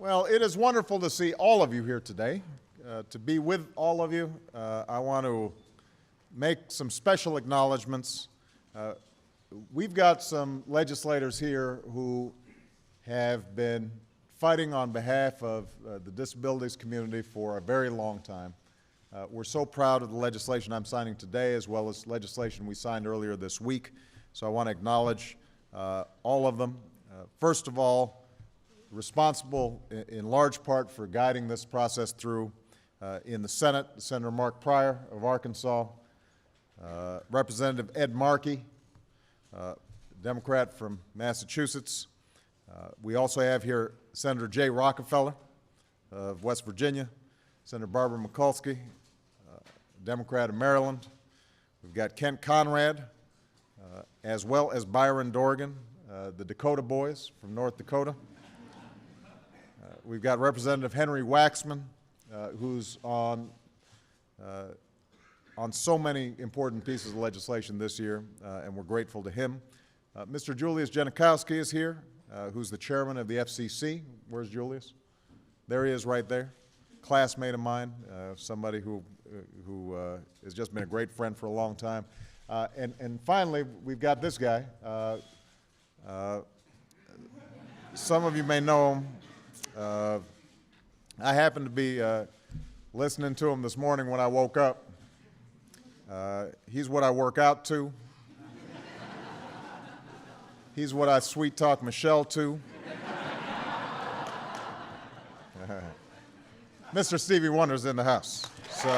Well, it is wonderful to see all of you here today. To be with all of you, I want to make some special acknowledgments. We've got some legislators here who have been fighting on behalf of the disabilities community for a very long time. We're so proud of the legislation I'm signing today, as well as legislation we signed earlier this week. So I want to acknowledge all of them. First of all, responsible in large part for guiding this process through in the Senate, Senator Mark Pryor of Arkansas, Representative Ed Markey, Democrat from Massachusetts. We also have here Senator Jay Rockefeller of West Virginia, Senator Barbara Mikulski, Democrat of Maryland. We've got Kent Conrad, as well as Byron Dorgan, the Dakota Boys from North Dakota. We've got Representative Henry Waxman, who's on so many important pieces of legislation this year, and we're grateful to him. Mr. Julius Janikowski is here, who's the chairman of the FCC. Where's Julius? There he is right there. Classmate of mine, somebody who has just been a great friend for a long time. And finally, we've got this guy. Some of you may know him. I happened to be listening to him this morning when I woke up. He's what I work out to. He's what I sweet talk Michelle to. Mr. Stevie Wonder's in the house. So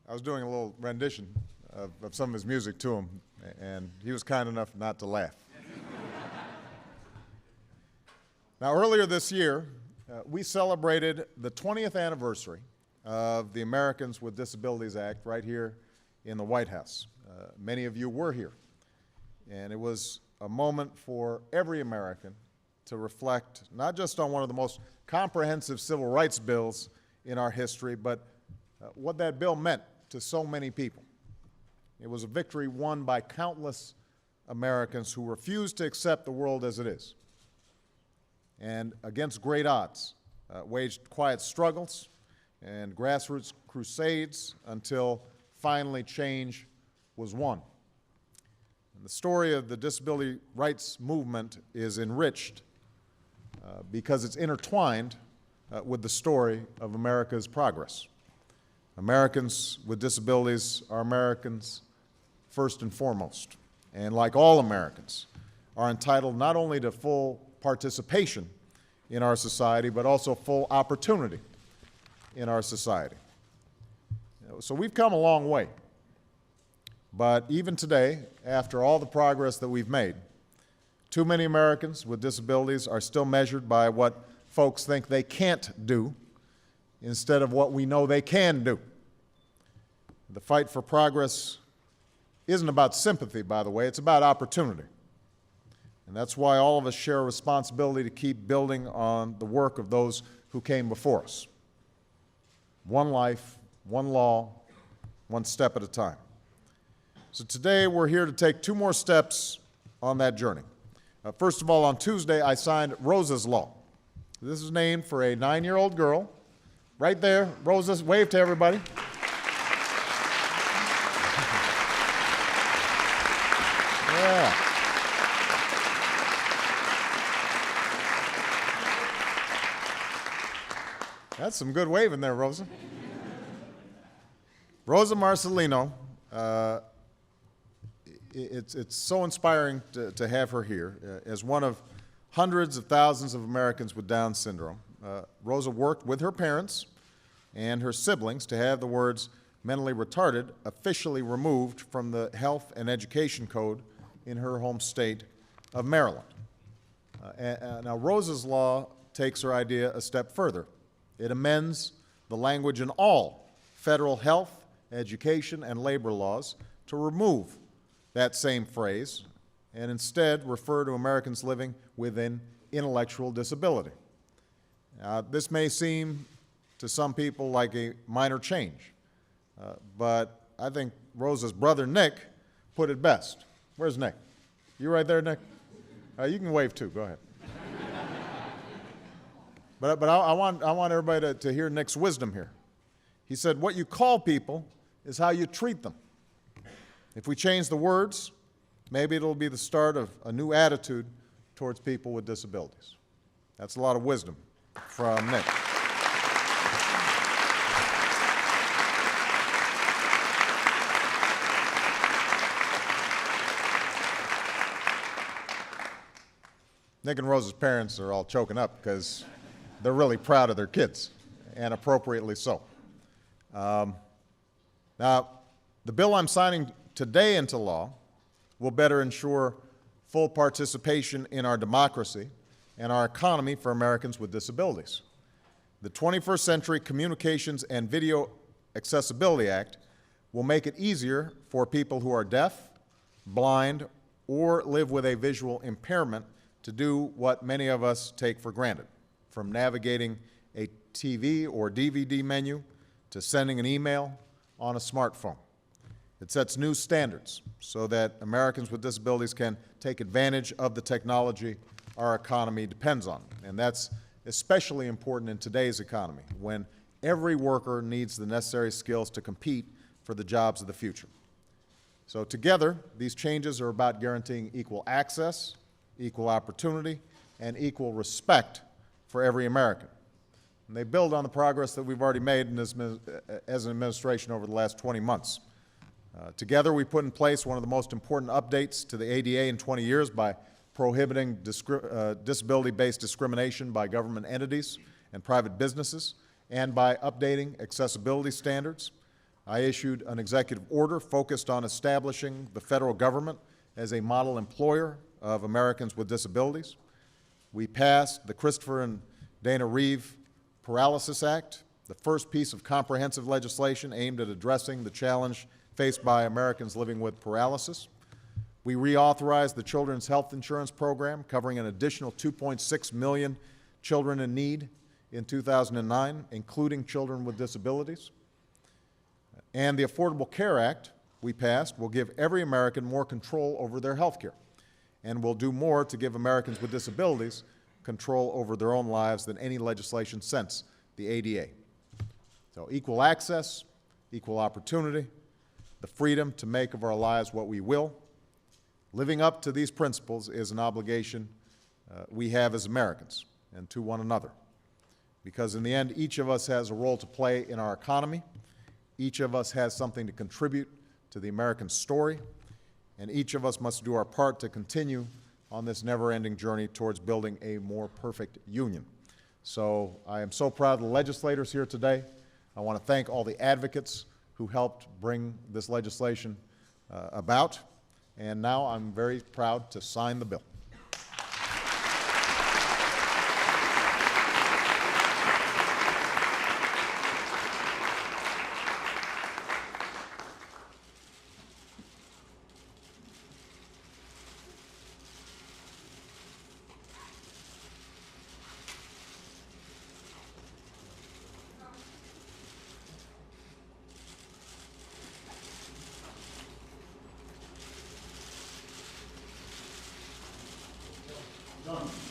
I was doing a little rendition of some of his music to him, and he was kind enough not to laugh. Now, earlier this year, we celebrated the 20th anniversary of the Americans with Disabilities Act right here in the White House. Many of you were here, and it was a moment for every American to reflect not just on one of the most comprehensive civil rights bills in our history, but what that bill meant to so many people. It was a victory won by countless Americans who refused to accept the world as it is, and against great odds, waged quiet struggles and grassroots crusades until finally change was won. And the story of the disability rights movement is enriched because it's intertwined with the story of America's progress. Americans with disabilities are Americans first and foremost, and like all Americans, are entitled not only to full participation in our society, but also full opportunity in our society. So we've come a long way. But even today, after all the progress that we've made, too many Americans with disabilities are still measured by what folks think they can't do instead of what we know they can do. The fight for progress isn't about sympathy, by the way, it's about opportunity. And that's why all of us share a responsibility to keep building on the work of those who came before us. One life, one law, one step at a time. So today we're here to take two more steps on that journey. First of all, on Tuesday I signed Rosa's Law. This is named for a 9-year-old girl. Right there, Rosa, wave to everybody. Yeah. That's some good waving there, Rosa. Rosa Marcelino, it's so inspiring to have her here. As one of hundreds of thousands of Americans with Down syndrome, Rosa worked with her parents and her siblings to have the words mentally retarded officially removed from the Health and Education Code in her home state of Maryland. Now, Rosa's Law takes her idea a step further. It amends the language in all federal health, education, and labor laws to remove that same phrase and instead refer to Americans living with an intellectual disability. This may seem to some people like a minor change, but I think Rosa's brother, Nick, put it best. Where's Nick? You right there, Nick? You can wave too. Go ahead. But I want everybody to hear Nick's wisdom here. He said, what you call people is how you treat them. If we change the words, maybe it'll be the start of a new attitude towards people with disabilities. That's a lot of wisdom from Nick. Nick and Rosa's parents are all choking up because they're really proud of their kids, and appropriately so. Now, the bill I'm signing today into law will better ensure full participation in our democracy and our economy for Americans with disabilities. The 21st Century Communications and Video Accessibility Act will make it easier for people who are deaf, blind, or live with a visual impairment to do what many of us take for granted, from navigating a TV or DVD menu to sending an email on a smartphone. It sets new standards so that Americans with disabilities can take advantage of the technology our economy depends on. And that's especially important in today's economy, when every worker needs the necessary skills to compete for the jobs of the future. So together, these changes are about guaranteeing equal access, equal opportunity, and equal respect for every American. And they build on the progress that we've already made in this, as an administration over the last 20 months. Together, we put in place one of the most important updates to the ADA in 20 years by prohibiting disability-based discrimination by government entities and private businesses, and by updating accessibility standards. I issued an executive order focused on establishing the federal government as a model employer of Americans with disabilities. We passed the Christopher and Dana Reeve Paralysis Act, the first piece of comprehensive legislation aimed at addressing the challenge faced by Americans living with paralysis. We reauthorized the Children's Health Insurance Program, covering an additional 2.6 million children in need in 2009, including children with disabilities. And the Affordable Care Act we passed will give every American more control over their health care, and will do more to give Americans with disabilities control over their own lives than any legislation since the ADA. So equal access, equal opportunity, the freedom to make of our lives what we will. Living up to these principles is an obligation we have as Americans and to one another. Because in the end, each of us has a role to play in our economy. Each of us has something to contribute to the American story. And each of us must do our part to continue on this never-ending journey towards building a more perfect union. So I am so proud of the legislators here today. I want to thank all the advocates who helped bring this legislation about. And now I'm very proud to sign the bill. Done.